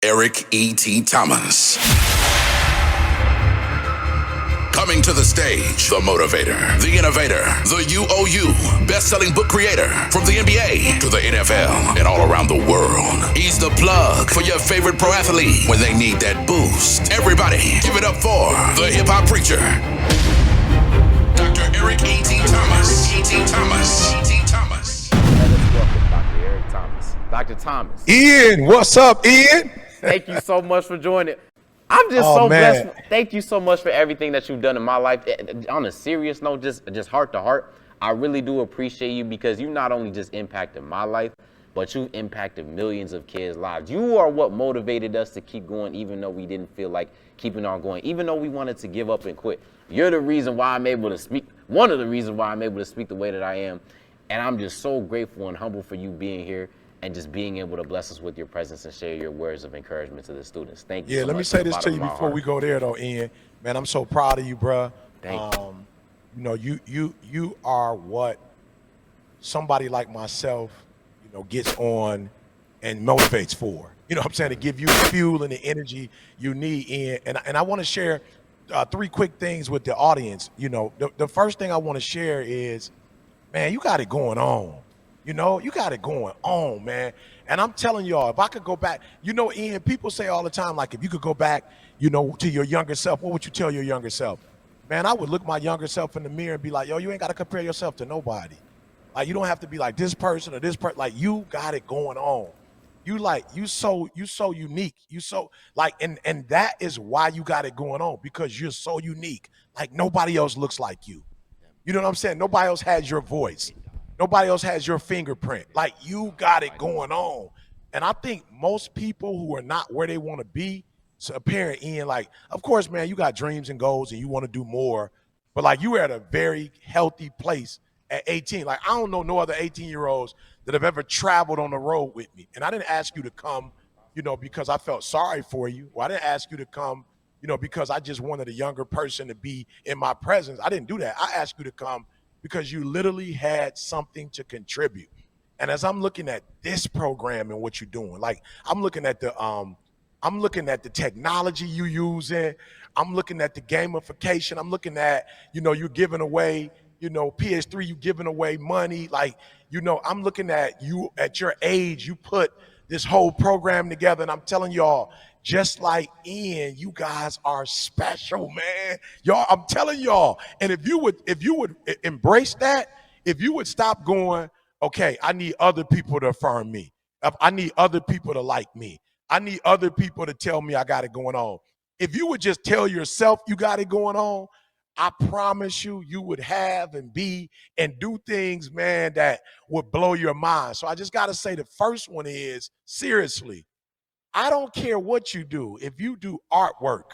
Eric E.T. Thomas. Coming to the stage, the motivator, the innovator, the UOU, best-selling book creator, from the NBA to the NFL and all around the world. He's the plug for your favorite pro athlete when they need that boost. Everybody, give it up for the hip-hop preacher, Dr. Eric E.T. Thomas. E.T. Thomas. E.T. Thomas. Let's welcome Dr. Eric Thomas. Dr. Thomas. Ian, what's up, Ian? Thank you so much for joining. I'm just blessed. Thank you so much for everything that you've done in my life. On a serious note, just heart to heart, I really do appreciate you because you not only just impacted my life, but you've impacted millions of kids' lives. You are what motivated us to keep going, even though we didn't feel like keeping on going, even though we wanted to give up and quit. You're the reason why I'm able to speak, one of the reasons why I'm able to speak the way that I am. And I'm just so grateful and humble for you being here and just being able to bless us with your presence and share your words of encouragement to the students. Thank you. Yeah, let me say this to you before we go there, though, Ian. Man, I'm so proud of you, bro. Thank you. You know, you are what somebody like myself, you know, gets on and motivates for. You know what I'm saying? To give you the fuel and the energy you need, Ian. And I want to share three quick things with the audience. You know, the first thing I want to share is, man, you got it going on. You know, you got it going on, man. And I'm telling y'all, if I could go back, you know, Ian, people say all the time, like, if you could go back, you know, to your younger self, what would you tell your younger self? Man, I would look my younger self in the mirror and be like, yo, you ain't got to compare yourself to nobody. Like, you don't have to be like this person or this person. Like, you got it going on. You so unique. You so like, and that is why you got it going on, because you're so unique. Like, nobody else looks like you. You know what I'm saying? Nobody else has your voice. Nobody else has your fingerprint. Like, you got it going on. And I think most people who are not where they want to be, so apparent, Ian, like, of course, man, you got dreams and goals and you want to do more, but like, you were at a very healthy place at 18. Like, I don't know no other 18-year-olds that have ever traveled on the road with me. And I didn't ask you to come, you know, because I felt sorry for you. Or I didn't ask you to come, you know, because I just wanted a younger person to be in my presence. I didn't do that. I asked you to come because you literally had something to contribute. And as I'm looking at this program and what you're doing, like, I'm looking at the technology you using. I'm looking at the gamification. I'm looking at, you know, you're giving away, you know, PS3, you giving away money. Like, you know, I'm looking at you at your age, you put this whole program together. And I'm telling y'all, just like Ian, you guys are special, man. Y'all, I'm telling y'all. And if you would embrace that, if you would stop going, okay, I need other people to affirm me. I need other people to like me. I need other people to tell me I got it going on. If you would just tell yourself you got it going on, I promise you, you would have and be and do things, man, that would blow your mind. So I just got to say, the first one is, seriously, I don't care what you do. If you do artwork,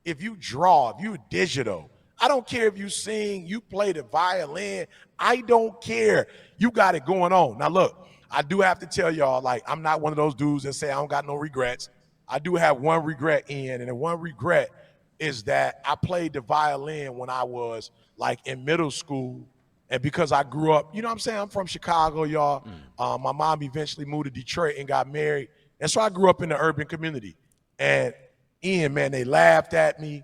if you draw, if you digital, I don't care if you sing, you play the violin. I don't care. You got it going on. Now, look, I do have to tell y'all, like, I'm not one of those dudes that say I don't got no regrets. I do have one regret, Ian, and the one regret is that I played the violin when I was, like, in middle school. And because I grew up, you know what I'm saying? I'm from Chicago, y'all. My mom eventually moved to Detroit and got married. And so I grew up in the urban community. And Ian, man, they laughed at me.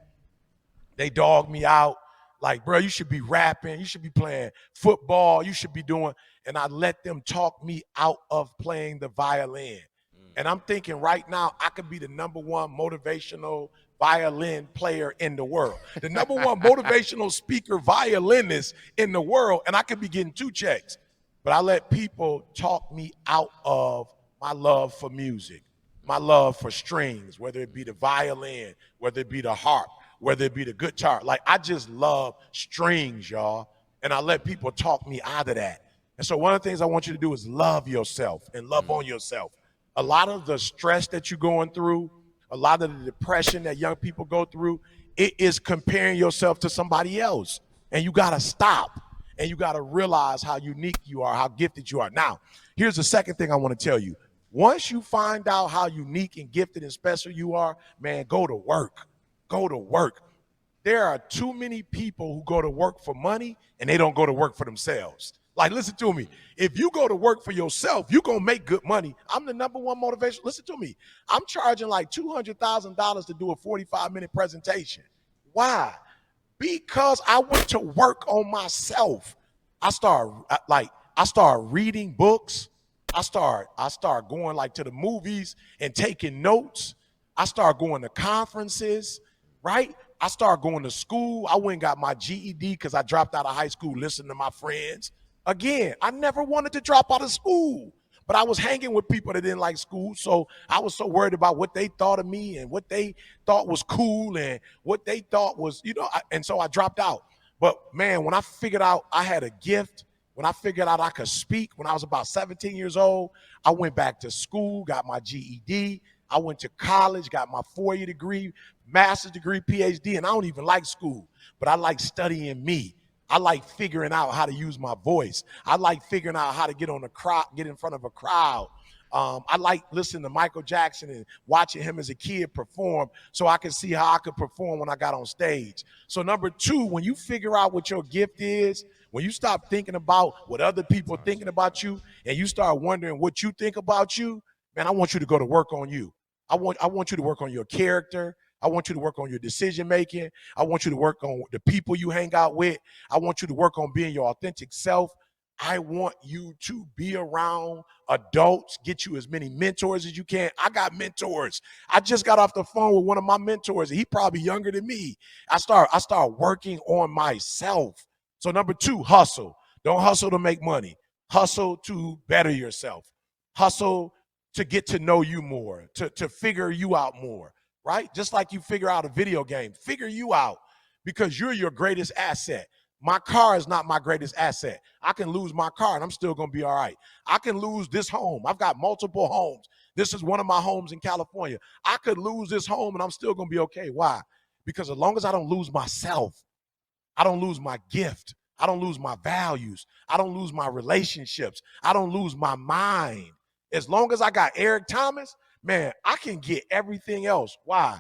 They dogged me out. Like, bro, you should be rapping. You should be playing football. You should be doing. And I let them talk me out of playing the violin. And I'm thinking right now, I could be the number one motivational violin player in the world, the number one motivational speaker violinist in the world, and I could be getting 2 checks. But I let people talk me out of my love for music, my love for strings, whether it be the violin, whether it be the harp, whether it be the guitar. Like, I just love strings, y'all, and I let people talk me out of that. And so one of the things I want you to do is love yourself and love on yourself. A lot of the stress that you're going through, a lot of the depression that young people go through, it is comparing yourself to somebody else. And you got to stop. And you got to realize how unique you are, how gifted you are. Now, here's the second thing I want to tell you. Once you find out how unique and gifted and special you are, man, go to work. Go to work. There are too many people who go to work for money and they don't go to work for themselves. Like, listen to me. If you go to work for yourself, you're going to make good money. I'm the number one motivation. Listen to me. I'm charging like $200,000 to do a 45-minute presentation. Why? Because I went to work on myself. I start reading books. I start going like to the movies and taking notes. I start going to conferences, right? I started going to school. I went and got my GED because I dropped out of high school listening to my friends. Again, I never wanted to drop out of school, but I was hanging with people that didn't like school. So I was so worried about what they thought of me and what they thought was cool and what they thought was, and so I dropped out. But man, when I figured out I had a gift, when I figured out I could speak when I was about 17 years old, I went back to school, got my GED. I went to college, got my 4-year degree, master's degree, PhD, and I don't even like school, but I like studying me. I like figuring out how to use my voice. I like figuring out how to get in front of a crowd. I like listening to Michael Jackson and watching him as a kid perform so I could see how I could perform when I got on stage. So number 2, when you figure out what your gift is, when you stop thinking about what other people are thinking about you and you start wondering what you think about you, man, I want you to go to work on you. I want you to work on your character. I want you to work on your decision making. I want you to work on the people you hang out with. I want you to work on being your authentic self. I want you to be around adults, get you as many mentors as you can. I got mentors. I just got off the phone with one of my mentors. He probably younger than me. I start working on myself. So number 2, hustle. Don't hustle to make money. Hustle to better yourself. Hustle to get to know you more, to figure you out more, right? Just like you figure out a video game, figure you out because you're your greatest asset. My car is not my greatest asset. I can lose my car and I'm still going to be all right. I can lose this home. I've got multiple homes. This is one of my homes in California. I could lose this home and I'm still going to be okay. Why? Because as long as I don't lose myself, I don't lose my gift. I don't lose my values. I don't lose my relationships. I don't lose my mind. As long as I got Eric Thomas, man, I can get everything else. Why?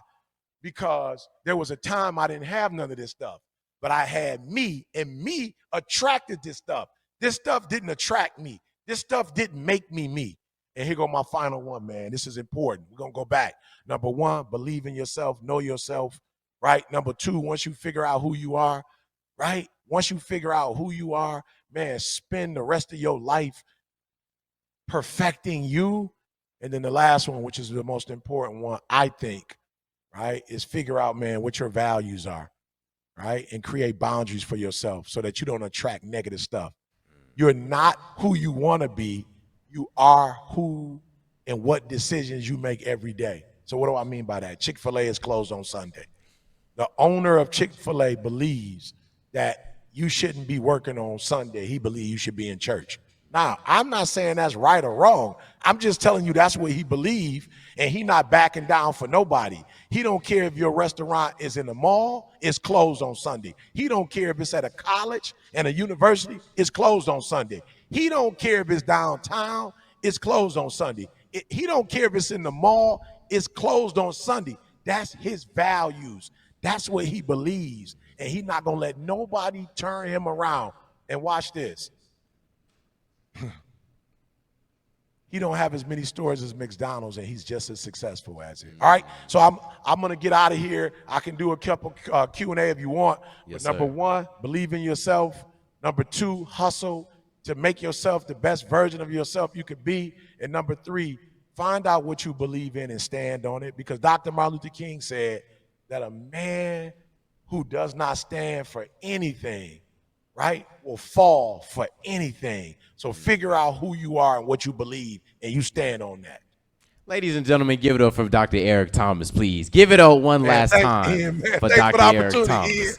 Because there was a time I didn't have none of this stuff, but I had me, and me attracted this stuff. This stuff didn't attract me. This stuff didn't make me. And here go my final one, man. This is important. We're going to go back. Number 1, believe in yourself, know yourself, right? Number 2, once you figure out who you are, right? Once you figure out who you are, man, spend the rest of your life perfecting you. And then the last one, which is the most important one, I think, right, is figure out, man, what your values are, right? And create boundaries for yourself so that you don't attract negative stuff. You're not who you want to be. You are who and what decisions you make every day. So what do I mean by that? Chick-fil-A is closed on Sunday. The owner of Chick-fil-A believes that you shouldn't be working on Sunday. He believes you should be in church. Now, I'm not saying that's right or wrong. I'm just telling you that's what he believes, and he not backing down for nobody. He don't care if your restaurant is in the mall, it's closed on Sunday. He don't care if it's at a college and a university, it's closed on Sunday. He don't care if it's downtown, it's closed on Sunday. He don't care if it's in the mall, it's closed on Sunday. That's his values. That's what he believes, and he's not going to let nobody turn him around. And watch this. He don't have as many stores as McDonald's, and he's just as successful as it. All right, so I'm gonna get out of here. I can do a couple Q&A if you want. Yes, but number 1, believe in yourself. Number 2, hustle to make yourself the best version of yourself you could be. And number 3, find out what you believe in and stand on it. Because Dr. Martin Luther King said that a man who does not stand for anything, right, will fall for anything. So figure out who you are and what you believe, and you stand on that. Ladies and gentlemen, give it up for Dr. Eric Thomas, please. Give it up one last time for Dr. Eric Thomas.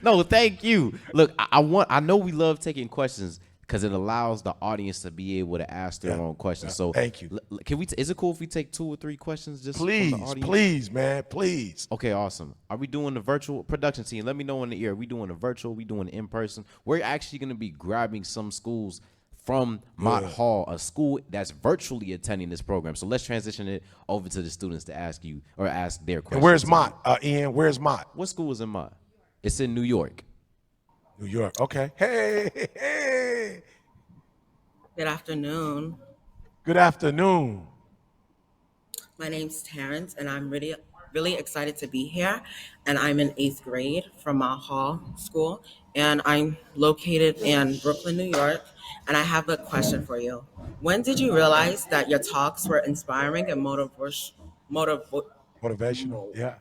No, thank you. Look, I know we love taking questions because it allows the audience to be able to ask their own questions. So thank you. Can we? Is it cool if we take 2 or 3 questions just please, from the audience? Please, man, please. Okay, awesome. Are we doing the virtual production team? Let me know in the ear. Are we doing the virtual? Are we doing in person? We're actually going to be grabbing some schools from Mott Hall, a school that's virtually attending this program. So let's transition it over to the students to ask you or ask their questions. And where's Mott? Ian, where's Mott? What school is in Mott? It's in New York. New York. Okay. Hey, hey. Good afternoon. Good afternoon. My name's Terrence, and I'm really excited to be here. And I'm in eighth grade from Mount Hall School, and I'm located in Brooklyn, New York. And I have a question for you. When did you realize that your talks were inspiring and motiv- Motivational. Yeah.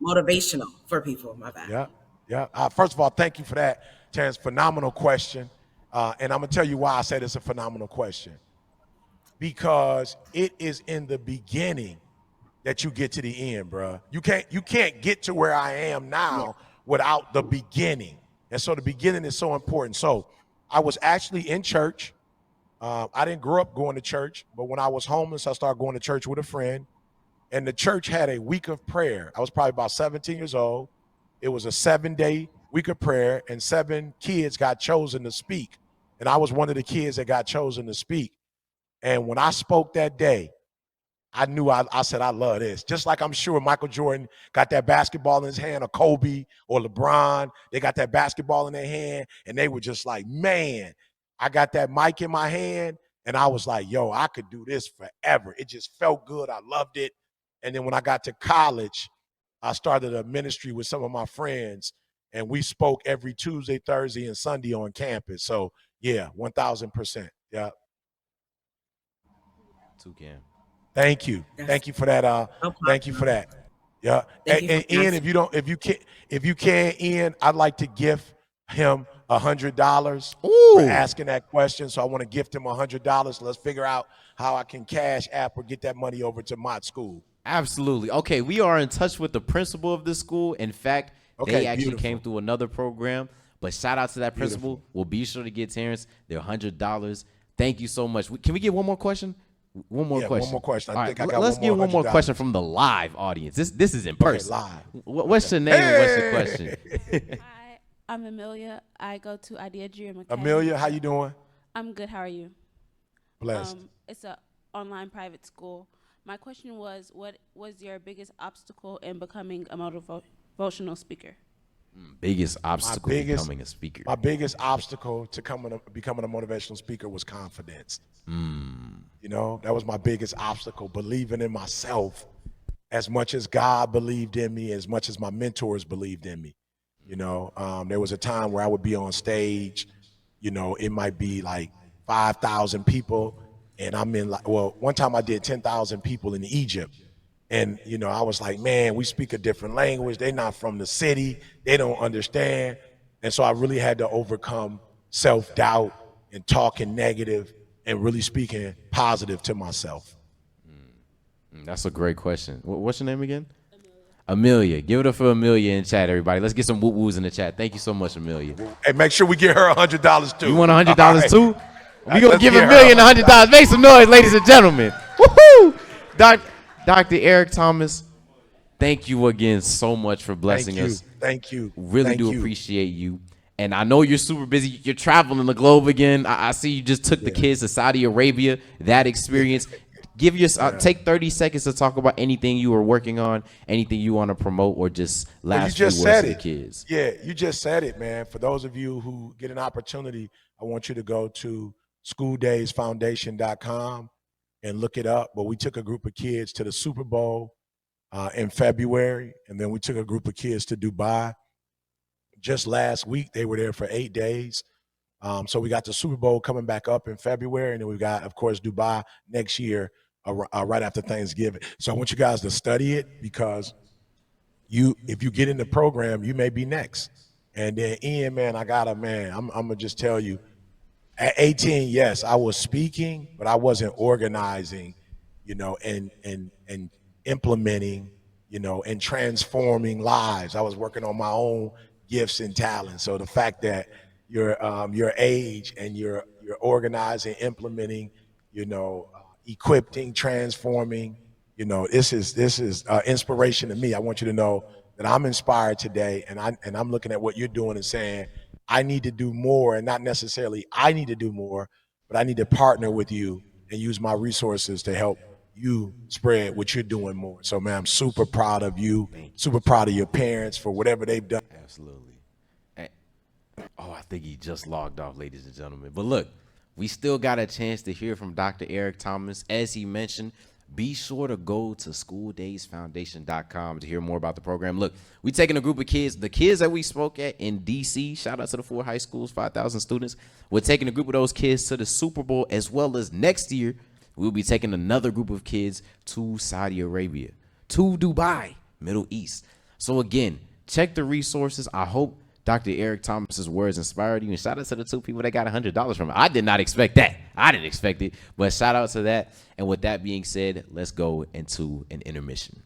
motivational for people? My bad. Yeah. Yeah. First of all, thank you for that, Terrence. Phenomenal question. And I'm gonna tell you why I said it's a phenomenal question. Because it is in the beginning that you get to the end, bruh. You can't get to where I am Yeah. now without the beginning. And so the beginning is so important. So I was actually in church. I didn't grow up going to church, but when I was homeless, I started going to church with a friend. And the church had a week of prayer. I was probably about 17 years old. It was a 7-day week of prayer, and 7 kids got chosen to speak. And I was one of the kids that got chosen to speak. And when I spoke that day, I knew I said, I love this. Just like I'm sure Michael Jordan got that basketball in his hand, or Kobe or LeBron, they got that basketball in their hand, and they were just like, man, I got that mic in my hand, and I was like, yo, I could do this forever. It just felt good. I loved it. And then when I got to college, I started a ministry with some of my friends, and we spoke every Tuesday, Thursday, and Sunday on campus. So yeah, 1,000%. Yeah. Toucan. Thank you. That's Thank you for that. no Thank you for problem. that. Yeah. Thank you for And Ian, answering. if you can, Ian, I'd like to gift him $100 for Ooh. asking that question. So I want to gift him $100. Let's figure out how I can cash app or get that money over to my school. Absolutely. Okay, we are in touch with the principal of this school. In fact, they Okay, actually beautiful. came through another program. But shout out to that principal. Beautiful. We'll be sure to get Terrence their $100. Thank you so much. Can we get one more question? One more Yeah, question. one more question. I All think right, I got let's one get more one more $100. question from the live audience. This is in Okay, person. live. What's your name and what's your question? Hi, I'm Amelia. I go to Idea Dream Academy. Amelia, how you doing? I'm good. How are you? Blessed. It's a online private school. My question was, what was your biggest obstacle in becoming a motivational speaker? Biggest obstacle biggest- becoming a speaker. My biggest obstacle to becoming a motivational speaker was confidence. You know, that was my biggest obstacle, believing in myself as much as God believed in me, as much as my mentors believed in me. You know, there was a time where I would be on stage, you know, it might be like 5,000 people, and I'm in like, well, one time I did 10,000 people in Egypt. And, you know, I was like, man, we speak a different language. They're not from the city. They don't understand. And so I really had to overcome self-doubt and talking negative and really speaking positive to myself. That's a great question. What's your name again? Amelia. Give it up for Amelia in chat, everybody. Let's get some woo-woos in the chat. Thank you so much, Amelia. Hey, make sure we get her $100 too. You want $100 All right. too? We gonna Let's give get her Amelia $100. Make some noise, ladies and gentlemen. Woohoo! Dr. Eric Thomas, thank you again so much for blessing Thank you. us. Thank you. Really Thank do you. appreciate you. And I know you're super busy. You're traveling the globe again. I see you just took the kids to Saudi Arabia. That experience. Take 30 seconds to talk about anything you were working on, anything you want to promote, or just Well, you last few just words said to the it. kids. Yeah, you just said it, man. For those of you who get an opportunity, I want you to go to schooldaysfoundation.com and look it up. But we took a group of kids to the Super Bowl in February, and then we took a group of kids to Dubai. Just last week, they were there for 8 days. So we got the Super Bowl coming back up in February, and then we got, of course, Dubai next year, right after Thanksgiving. So I want you guys to study it, because if you get in the program, you may be next. And then Ian, man, I'm gonna just tell you, at 18, yes, I was speaking, but I wasn't organizing, you know, and implementing, you know, and transforming lives. I was working on my own gifts and talents. So the fact that your age and you're organizing, implementing, you know, equipping, transforming, you know, this is inspiration to me. I want you to know that I'm inspired today, and I'm looking at what you're doing and saying, I need to do more, and not necessarily I need to do more, but I need to partner with you and use my resources to help you spread what you're doing more. So, man, I'm super proud of you, super proud of your parents for whatever they've done. Absolutely. Oh, I think he just logged off, ladies and gentlemen. But look, we still got a chance to hear from Dr. Eric Thomas. As he mentioned, be sure to go to schooldaysfoundation.com to hear more about the program. Look, we taking a group of kids, the kids that we spoke at in D.C., shout out to the 4 high schools, 5,000 students. We're taking a group of those kids to the Super Bowl, as well as next year, we'll be taking another group of kids to Saudi Arabia, to Dubai, Middle East. So again, check the resources. I hope Dr. Eric Thomas's words inspired you. And shout out to the 2 people that got $100 from it. I did not expect that. I didn't expect it. But shout out to that. And with that being said, let's go into an intermission.